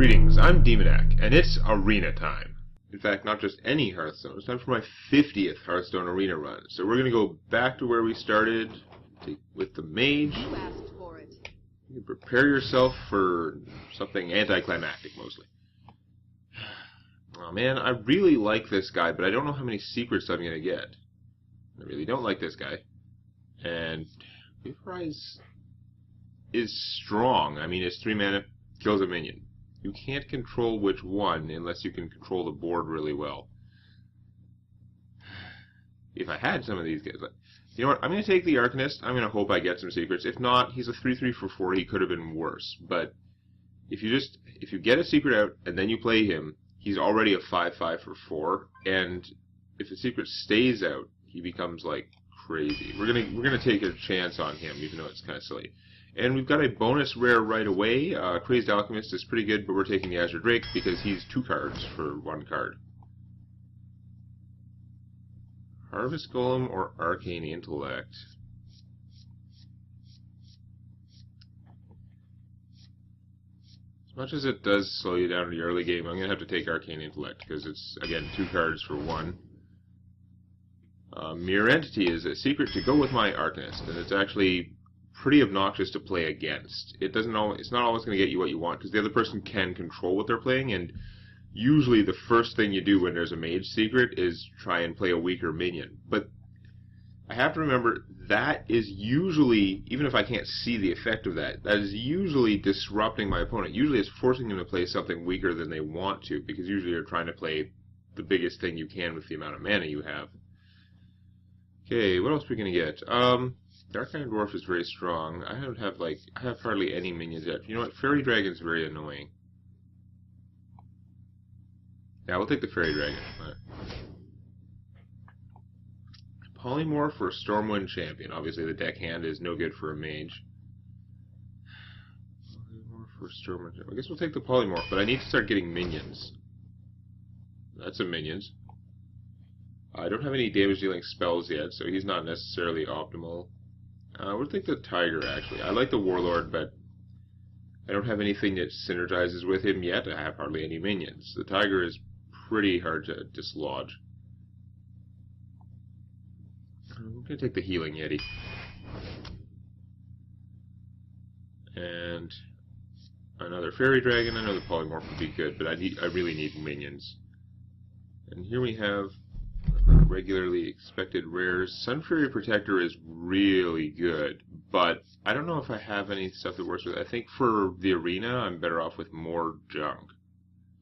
Greetings, I'm Demonac, and it's arena time. In fact, not just any Hearthstone, it's time for my 50th Hearthstone arena run. So we're going to go back to where we started with the Mage. You asked for it. You can prepare yourself for something anticlimactic, mostly. Oh man, I really like this guy, but I don't know how many secrets I'm going to get. I really don't like this guy. And Vaporize is strong. I mean, it's 3 mana, kills a minion. You can't control which one unless you can control the board really well. If I had some of these guys, but you know what? I'm going to take the Arcanist. I'm going to hope I get some secrets. If not, he's a 3/3 for 4. He could have been worse. But if you get a secret out and then you play him, he's already a 5/5 for 4. And if the secret stays out, he becomes like crazy. We're gonna take a chance on him, even though it's kind of silly. And we've got a bonus rare right away. Crazed Alchemist is pretty good, but we're taking the Azure Drake because he's 2 cards for 1 card. Harvest Golem or Arcane Intellect? As much as it does slow you down in the early game, I'm going to have to take Arcane Intellect because it's, again, 2 cards for 1. Mirror Entity is a secret to go with my Arcanist, and it's actually pretty obnoxious to play against. It's not always going to get you what you want, because the other person can control what they're playing, and usually the first thing you do when there's a Mage secret is try and play a weaker minion. But I have to remember, that is usually, even if I can't see the effect of that, that is usually disrupting my opponent. Usually it's forcing them to play something weaker than they want to, because usually you're trying to play the biggest thing you can with the amount of mana you have. Okay, what else are we going to get? Dark Iron Dwarf is very strong. I have hardly any minions yet. You know what? Fairy Dragon's very annoying. Yeah, we'll take the Fairy Dragon. Polymorph or Stormwind Champion. Obviously the deckhand is no good for a mage. Polymorph or Stormwind Champion. I guess we'll take the Polymorph, but I need to start getting minions. That's some minions. I don't have any damage-dealing spells yet, so he's not necessarily optimal. We'll take the Tiger, actually. I like the Warlord, but I don't have anything that synergizes with him yet. I have hardly any minions. The Tiger is pretty hard to dislodge. I'm going to take the Healing Yeti. And another Fairy Dragon. I know the Polymorph would be good, but I really need minions. And here we have regularly expected rares. Sun Fury Protector is really good, but I don't know if I have any stuff that works with it. I think for the arena, I'm better off with more junk.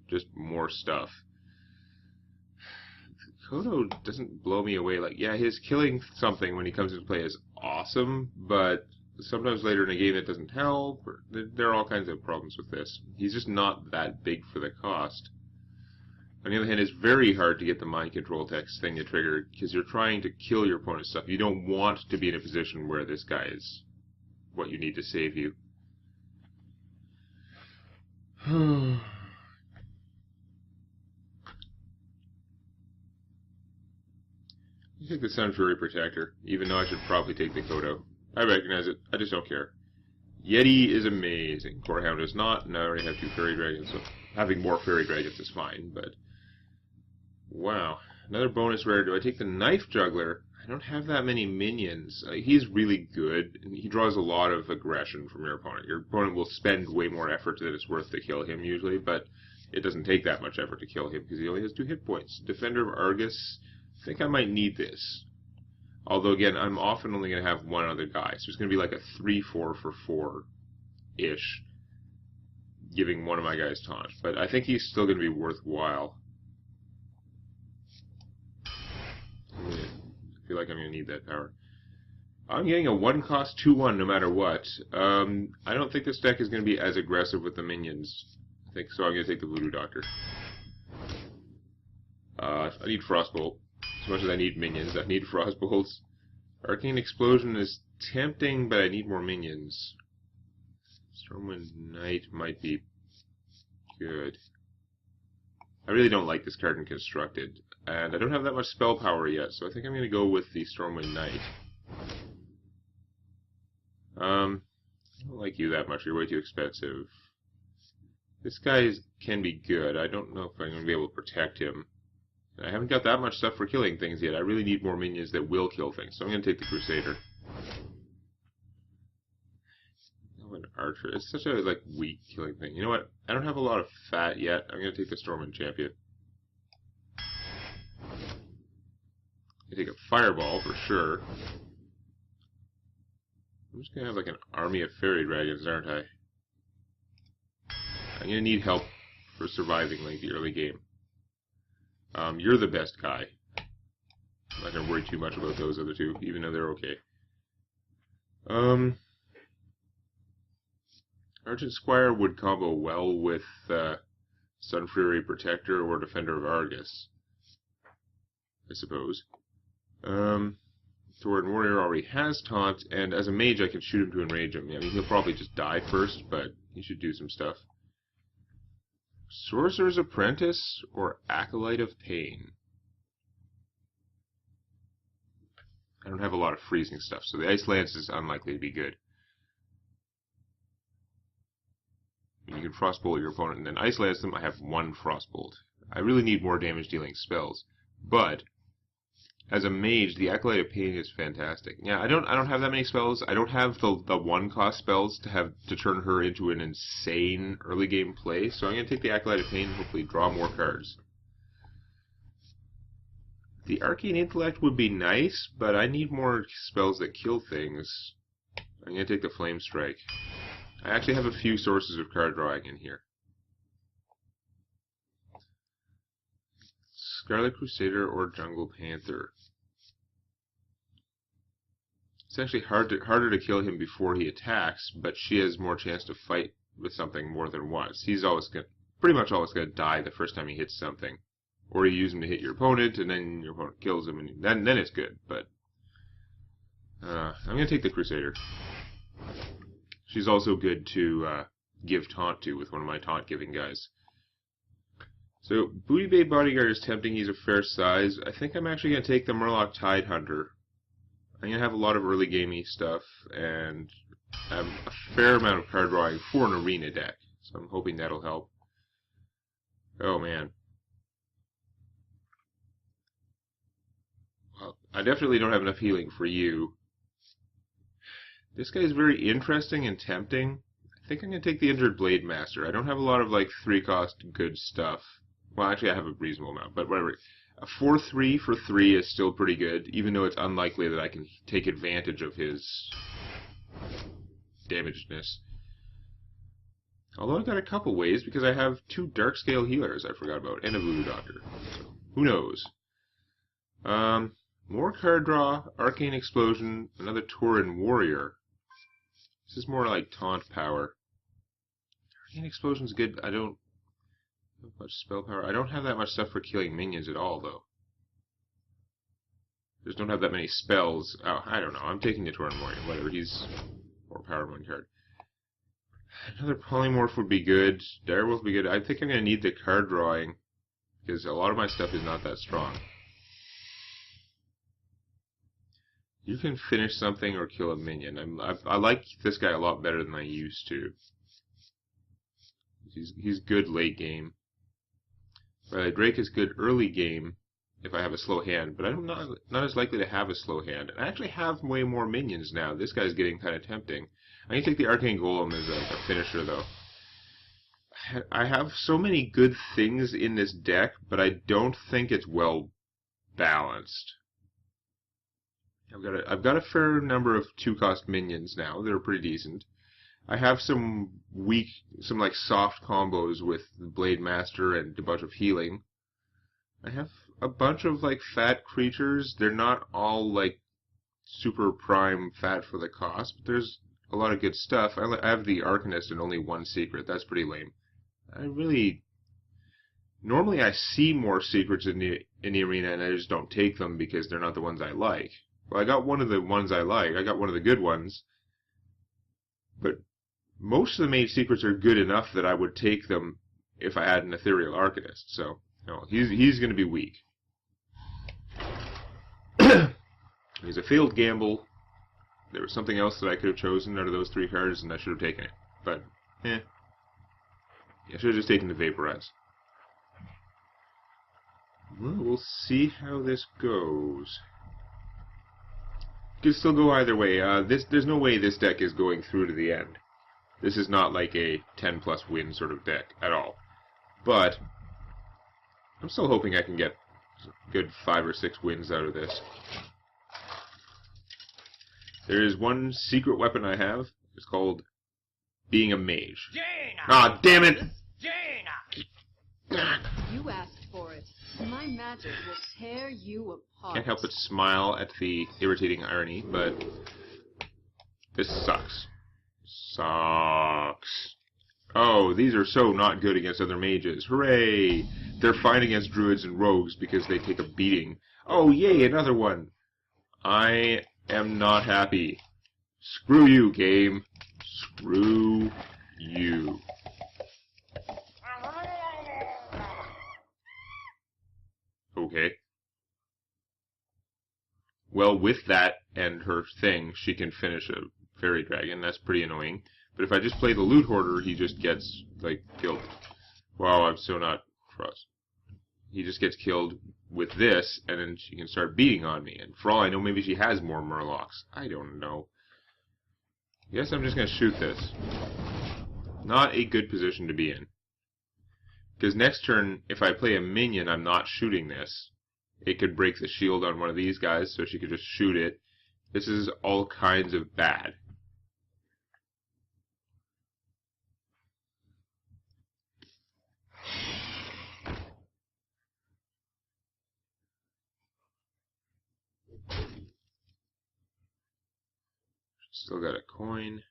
Just more stuff. Kodo doesn't blow me away. Like, yeah, his killing something when he comes into play is awesome, but sometimes later in a game it doesn't help. There are all kinds of problems with this. He's just not that big for the cost. On the other hand, it's very hard to get the mind control text thing to trigger because you're trying to kill your opponent's stuff. You don't want to be in a position where this guy is what you need to save you. You take the Sun Fury Protector, even though I should probably take the Kodo. I recognize it. I just don't care. Yeti is amazing. Corehound is not, and I already have 2 Fairy Dragons, so having more Fairy Dragons is fine, but wow. Another bonus rare. Do I take the Knife Juggler? I don't have that many minions. He's really good, and he draws a lot of aggression from your opponent. Your opponent will spend way more effort than it's worth to kill him, usually, but it doesn't take that much effort to kill him, because he only has 2 hit points. Defender of Argus. I think I might need this. Although, again, I'm often only going to have one other guy, so it's going to be like a 3/4 for 4-ish, giving one of my guys taunt. But I think he's still going to be worthwhile. I feel like I'm going to need that power. I'm getting a 1-cost 2/1 no matter what. I don't think this deck is going to be as aggressive with the minions. I think so. I'm going to take the Voodoo Doctor. I need Frostbolt. As much as I need minions, I need Frostbolts. Arcane Explosion is tempting, but I need more minions. Stormwind Knight might be good. I really don't like this card in Constructed, and I don't have that much spell power yet, so I think I'm going to go with the Stormwind Knight. I don't like you that much. You're way too expensive. This guy can be good. I don't know if I'm going to be able to protect him. I haven't got that much stuff for killing things yet. I really need more minions that will kill things. So I'm going to take the Crusader. Oh, an Archer. It's such a like weak killing thing. You know what? I don't have a lot of fat yet. I'm going to take the Stormwind Champion. I take a Fireball for sure. I'm just going to have like an army of fairy dragons, aren't I? I'm going to need help for surviving like the early game. You're the best guy. I'm not going to worry too much about those other two, even though they're okay. Argent Squire would combo well with Sun Fury Protector or Defender of Argus, I suppose. Tauren Warrior already has taunt, and as a mage I can shoot him to enrage him. I mean, he'll probably just die first, but he should do some stuff. Sorcerer's Apprentice or Acolyte of Pain? I don't have a lot of freezing stuff, so the Ice Lance is unlikely to be good. You can Frostbolt your opponent and then Ice Lance them. I have one Frostbolt. I really need more damage dealing spells, but as a mage, the Acolyte of Pain is fantastic. Yeah, I don't have that many spells. I don't have the one-cost spells to turn her into an insane early game play, so I'm going to take the Acolyte of Pain and hopefully draw more cards. The Arcane Intellect would be nice, but I need more spells that kill things. I'm going to take the Flame Strike. I actually have a few sources of card drawing in here. Scarlet Crusader or Jungle Panther. It's actually harder to kill him before he attacks, but she has more chance to fight with something more than once. He's pretty much always going to die the first time he hits something. Or you use him to hit your opponent, and then your opponent kills him, and then it's good. But I'm going to take the Crusader. She's also good to give taunt to with one of my taunt-giving guys. So, Booty Bay Bodyguard is tempting. He's a fair size. I think I'm actually going to take the Murloc Tidehunter. I'm going to have a lot of early gamey stuff, and have a fair amount of card drawing for an arena deck. So I'm hoping that'll help. Oh, man. Well, I definitely don't have enough healing for you. This guy is very interesting and tempting. I think I'm going to take the Injured Blade Master. I don't have a lot of, like, 3-cost good stuff. Well, actually, I have a reasonable amount, but whatever. A 4/3 for 3 is still pretty good, even though it's unlikely that I can take advantage of his damagedness. Although I've got a couple ways, because I have 2 Darkscale Healers I forgot about, and a Voodoo Doctor. So, who knows? More card draw, Arcane Explosion, another Tauren Warrior. This is more like taunt power. Arcane Explosion's good, but I don't have much spell power. I don't have that much stuff for killing minions at all, though. Just don't have that many spells. Oh, I don't know. I'm taking the Tauren Warrior. Whatever, he's more power one card. Another Polymorph would be good. Direwolf would be good. I think I'm going to need the card drawing, because a lot of my stuff is not that strong. You can finish something or kill a minion. I like this guy a lot better than I used to. He's good late game. Drake is good early game if I have a slow hand, but I'm not as likely to have a slow hand. And I actually have way more minions now. This guy's getting kind of tempting. I'm going to take the Arcane Golem as a finisher, though. I have so many good things in this deck, but I don't think it's well balanced. I've got a fair number of 2-cost minions now that are pretty decent. I have some like soft combos with the Blade Master and a bunch of healing. I have a bunch of like fat creatures. They're not all like super prime fat for the cost, but there's a lot of good stuff. I have the Arcanist and only 1 secret. That's pretty lame. Normally I see more secrets in the arena and I just don't take them because they're not the ones I like. Well, I got one of the ones I like. I got one of the good ones. But most of the mage secrets are good enough that I would take them if I had an Ethereal Arcanist. So, no, he's going to be weak. He's a failed gamble. There was something else that I could have chosen out of those 3 cards, and I should have taken it. But, I should have just taken the Vaporize. Well, we'll see how this goes. It could still go either way. There's no way this deck is going through to the end. This is not like a 10+ win sort of deck at all. But I'm still hoping I can get a good 5 or 6 wins out of this. There is one secret weapon I have. It's called being a mage. Ah, damn it! You asked for it. My magic will tear you apart. Can't help but smile at the irritating irony, but this sucks. Sucks. Oh, these are so not good against other mages. Hooray! They're fine against druids and rogues because they take a beating. Oh, yay, another one! I am not happy. Screw you, game. Screw you. Okay. Well, with that and her thing, she can finish a fairy dragon. That's pretty annoying. But if I just play the loot hoarder, he just gets, like, killed. Wow, I'm so not cross. He just gets killed with this, and then she can start beating on me. And for all I know, maybe she has more murlocs. I don't know. I guess I'm just going to shoot this. Not a good position to be in. Because next turn, if I play a minion, I'm not shooting this. It could break the shield on one of these guys, so she could just shoot it. This is all kinds of bad. Still got a coin.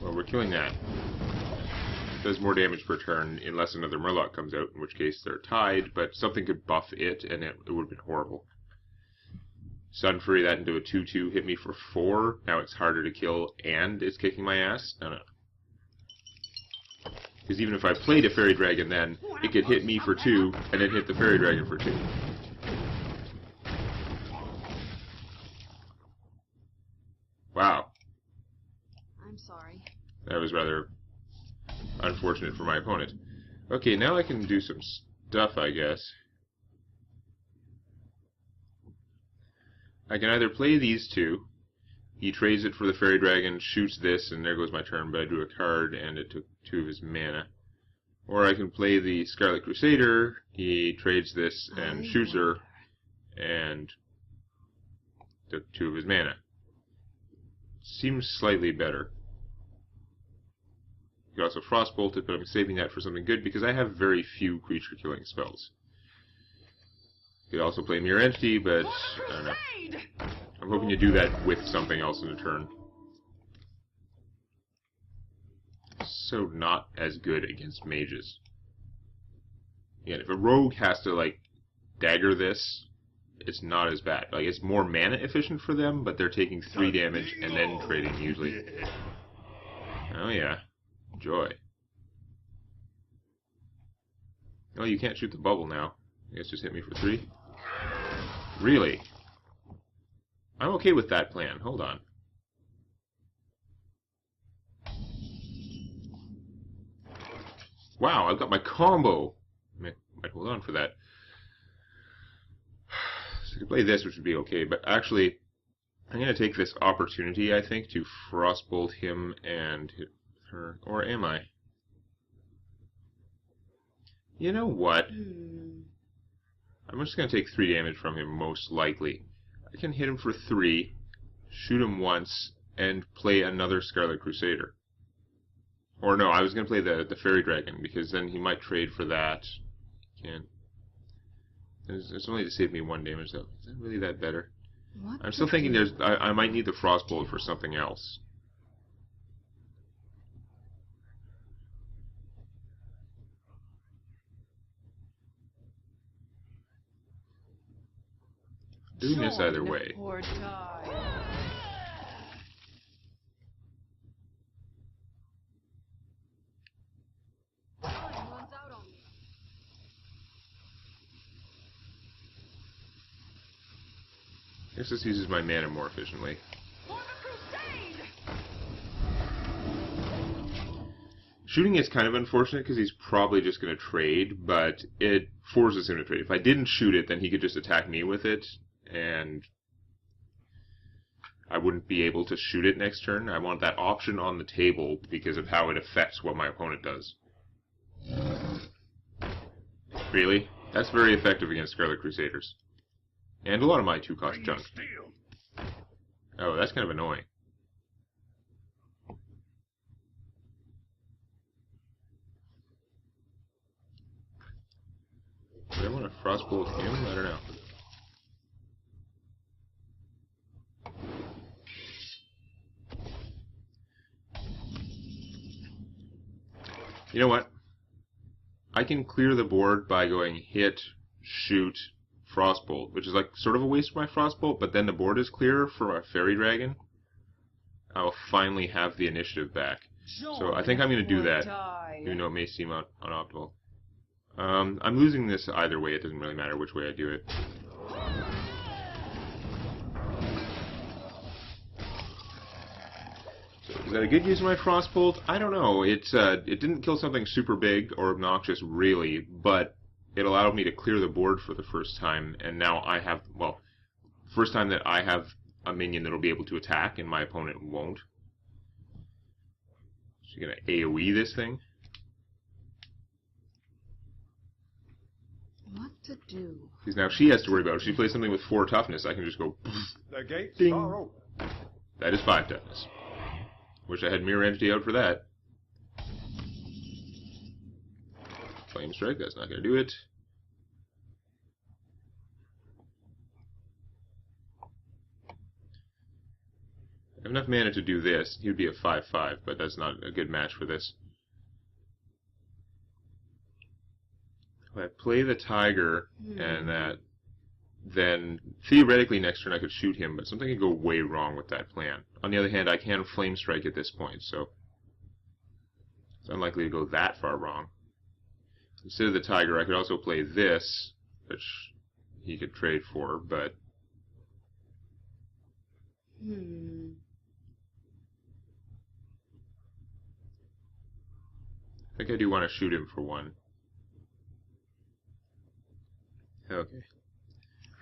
Well, we're killing that. It does more damage per turn unless another Murloc comes out, in which case they're tied, but something could buff it, and it would have been horrible. Sun Fury that into a 2-2, hit me for 4. Now it's harder to kill, and it's kicking my ass? No. Because even if I played a Fairy Dragon then, it could hit me for 2, and then hit the Fairy Dragon for 2. Wow. I'm sorry. That was rather unfortunate for my opponent. Okay, now I can do some stuff, I guess. I can either play these two. He trades it for the Fairy Dragon, shoots this, and there goes my turn, but I drew a card, and it took 2 of his mana. Or I can play the Scarlet Crusader, he trades this and shoots her, and took 2 of his mana. Seems slightly better. You could also Frostbolt it, but I'm saving that for something good because I have very few creature-killing spells. You could also play Mirror Entity, but I don't know. I'm hoping to do that with something else in a turn. So not as good against mages. Again, if a rogue has to, like, dagger this, it's not as bad. Like, it's more mana efficient for them, but they're taking 3 damage and then trading usually. Oh yeah. Joy. Oh, you can't shoot the bubble now. I guess just hit me for 3. Really? I'm okay with that plan. Hold on. Wow, I've got my combo. Might hold on for that. So I could play this, which would be okay, but actually, I'm going to take this opportunity, I think, to Frostbolt him and hit her. Or am I? You know what? I'm just going to take 3 damage from him, most likely. I can hit him for 3, shoot him once, and play another Scarlet Crusader. Or no, I was going to play the Fairy Dragon, because then he might trade for that. Can't. It's only to save me 1 damage, though. Is that really that better? I'm still thinking I might need the Frostbolt for something else. Doing this either way. I guess this uses my mana more efficiently. Shooting is kind of unfortunate because he's probably just going to trade, but it forces him to trade. If I didn't shoot it, then he could just attack me with it, and I wouldn't be able to shoot it next turn. I want that option on the table because of how it affects what my opponent does. Really? That's very effective against Scarlet Crusaders. And a lot of my 2-cost junk. Oh, that's kind of annoying. Do I want to frostbolt him? I don't know. You know what? I can clear the board by going hit, shoot, frostbolt, which is like sort of a waste of my frostbolt, but then the board is clear for a fairy dragon. I will finally have the initiative back. So I think I'm going to do that, even though it may seem unoptimal. I'm losing this either way. It doesn't really matter which way I do it. So is that a good use of my frostbolt? I don't know. It didn't kill something super big or obnoxious, really, but it allowed me to clear the board for the first time, and now I have, well, first time that I have a minion that'll be able to attack, and my opponent won't. So you're going to AoE this thing. What to do? Because now she has to worry about it. If she plays something with 4 toughness, I can just go, The gates ding. are open. That is 5 toughness. Wish I had Mirror Entity out for that. Flame Strike, that's not going to do it. I have enough mana to do this. He would be a 5/5, but that's not a good match for this. If I play the Tiger and that, then theoretically next turn I could shoot him, but something could go way wrong with that plan. On the other hand, I can Flame Strike at this point, so it's unlikely to go that far wrong. Instead of the Tiger, I could also play this, which he could trade for, but I think I do want to shoot him for 1. Okay.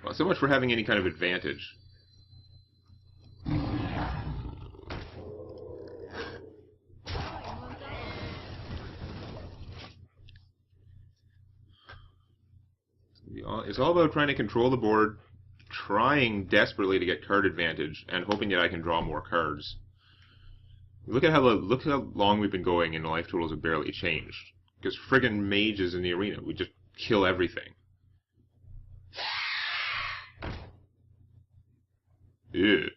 Well, so much for having any kind of advantage. It's all about trying to control the board, trying desperately to get card advantage, and hoping that I can draw more cards. Look how long we've been going, and the life totals have barely changed. Because friggin' Mage is in the arena. We just kill everything. Ew.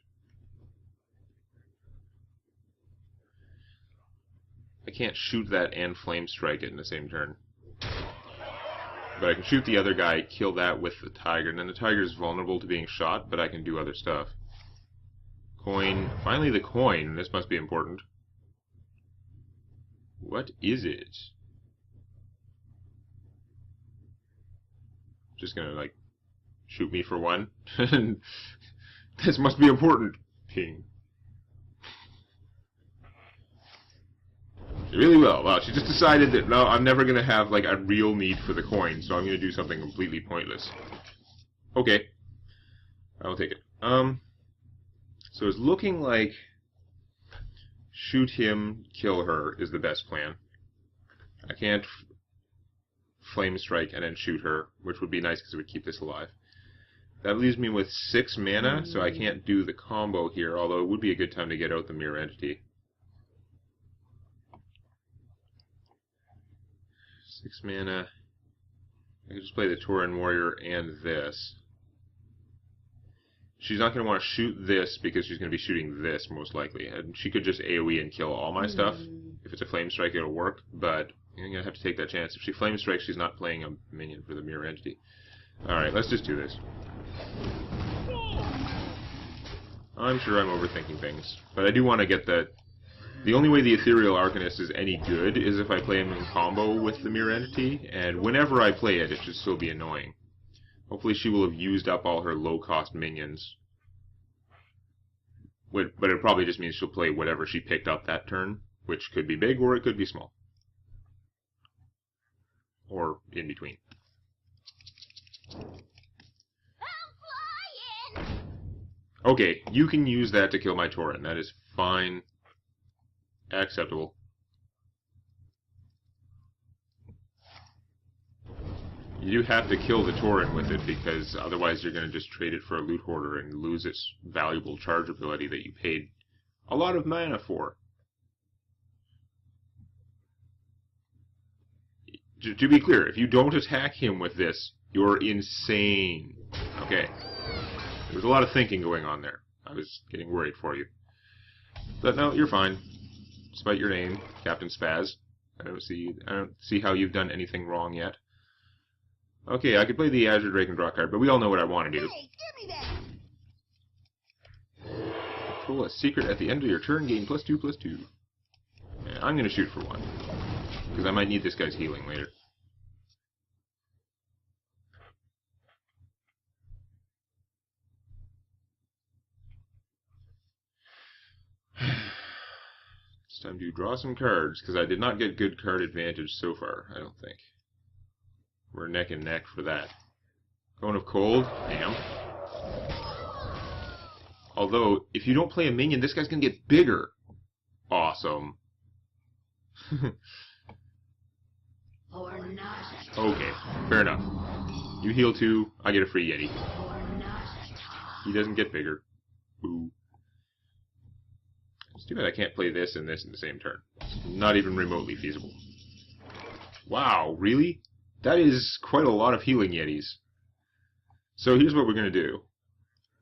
I can't shoot that and Flame Strike it in the same turn. But I can shoot the other guy, kill that with the Tiger, and then the Tiger's vulnerable to being shot, but I can do other stuff. Coin. Finally the coin. This must be important. What is it? Just gonna, like, shoot me for 1? This must be important. Ping. She really will. Well, she just decided that, no, I'm never gonna have, like, a real need for the coin, so I'm gonna do something completely pointless. Okay. I'll take it. So it's looking like shoot him, kill her is the best plan. I can't Flame Strike and then shoot her, which would be nice because it would keep this alive. That leaves me with 6 mana, so I can't do the combo here, although it would be a good time to get out the Mirror Entity. 6 mana. I could just play the Tauren Warrior and this. She's not going to want to shoot this because she's going to be shooting this, most likely. And she could just AoE and kill all my stuff. If it's a Flame Strike, it'll work, but I'm going to have to take that chance. If she Flame Strikes, she's not playing a minion for the Mirror Entity. Alright, let's just do this. I'm sure I'm overthinking things, but I do want to get that. The only way the Ethereal Arcanist is any good is if I play him in combo with the Mirror Entity, and whenever I play it, it should still be annoying. Hopefully she will have used up all her low-cost minions. But it probably just means she'll play whatever she picked up that turn, which could be big or it could be small. Or in between. Okay, you can use that to kill my Tauren. That is fine. Acceptable. You do have to kill the Tauren with it, because otherwise you're going to just trade it for a loot hoarder and lose its valuable charge ability that you paid a lot of mana for. To be clear, if you don't attack him with this, you're insane. Okay. There's a lot of thinking going on there. I was getting worried for you. But no, you're fine. Despite your name, Captain Spaz. I don't see how you've done anything wrong yet. Okay, I could play the Azure Drake and draw a card, but we all know what I want to do. Hey, give me that! Pull a secret at the end of your turn, gain +2/+2. Yeah, I'm going to shoot for one. Because I might need this guy's healing later. It's time to draw some cards, because I did not get good card advantage so far, I don't think. We're neck and neck for that. Cone of Cold, damn. Although, if you don't play a minion, this guy's going to get bigger. Awesome. Okay, fair enough. You heal 2, I get a free Yeti. He doesn't get bigger. Boo. It's too bad I can't play this and this in the same turn. It's not even remotely feasible. Wow, really? That is quite a lot of healing Yetis. So here's what we're going to do.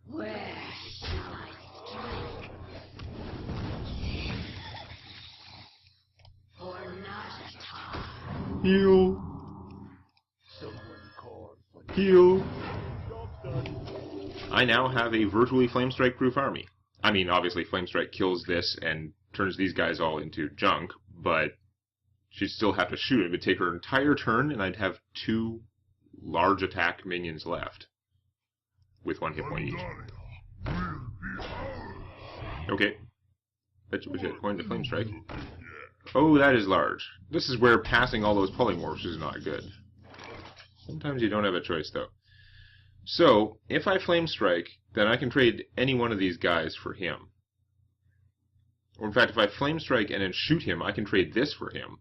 Where shall I strike? For not a time. Heal. Heal. I now have a virtually Flamestrike proof army. I mean, obviously Flamestrike kills this and turns these guys all into junk, but she'd still have to shoot it. It would take her entire turn, and I'd have 2 large attack minions left. With 1 hit point each. Okay. Bet you wish I had coined the Flamestrike. Oh, that is large. This is where passing all those polymorphs is not good. Sometimes you don't have a choice, though. So, if I Flamestrike, then I can trade any one of these guys for him. Or in fact, if I Flamestrike and then shoot him, I can trade this for him.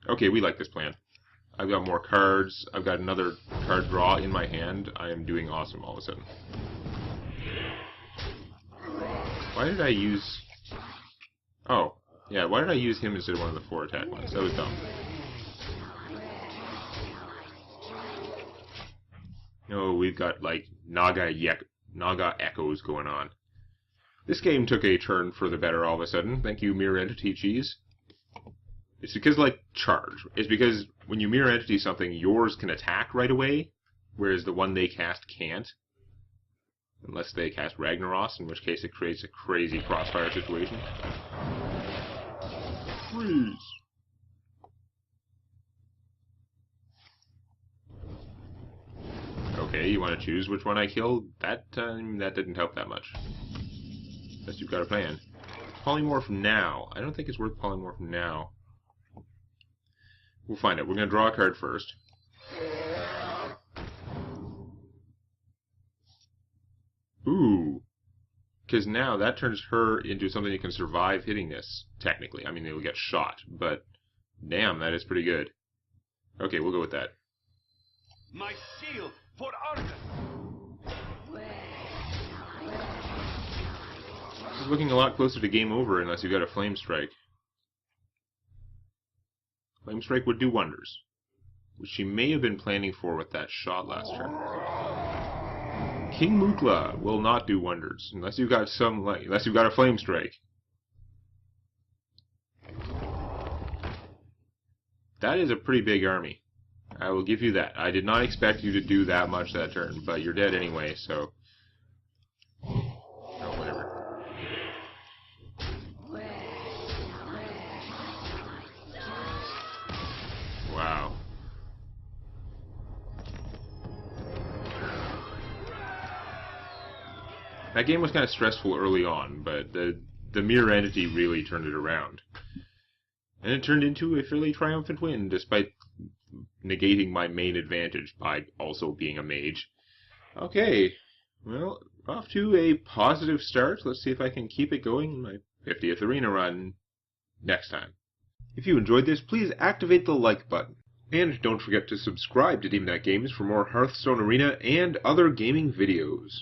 Okay, we like this plan. I've got more cards. I've got another card draw in my hand. I am doing awesome all of a sudden. Why did I use... Oh, yeah, why did I use him instead of one of the 4 attack ones? That was dumb. No, we've got, like, Naga echoes going on. This game took a turn for the better all of a sudden. Thank you, Mirror Entity Cheese. It's because, like, charge. It's because when you Mirror Entity something, yours can attack right away, whereas the one they cast can't. Unless they cast Ragnaros, in which case it creates a crazy crossfire situation. Freeze! Okay, you want to choose which one I kill? That time, that didn't help that much. Unless you've got a plan. Polymorph now. I don't think it's worth polymorph now. We'll find out. We're going to draw a card first. Ooh. Because now that turns her into something that can survive hitting this, technically. I mean, it'll get shot, but damn, that is pretty good. Okay, we'll go with that. My shield for Argus! This is looking a lot closer to game over unless you got a Flamestrike. Flamestrike would do wonders, which she may have been planning for with that shot last turn. King Mukla will not do wonders unless you've got unless you've got a Flamestrike. That is a pretty big army. I will give you that. I did not expect you to do that much that turn, but you're dead anyway, so... Oh, whatever. Wow. That game was kind of stressful early on, but the Mirror Entity really turned it around. And it turned into a fairly triumphant win, despite negating my main advantage by also being a mage. Okay, well, off to a positive start. Let's see if I can keep it going in my 50th arena run next time. If you enjoyed this, please activate the like button. And don't forget to subscribe to Demonac Games for more Hearthstone Arena and other gaming videos.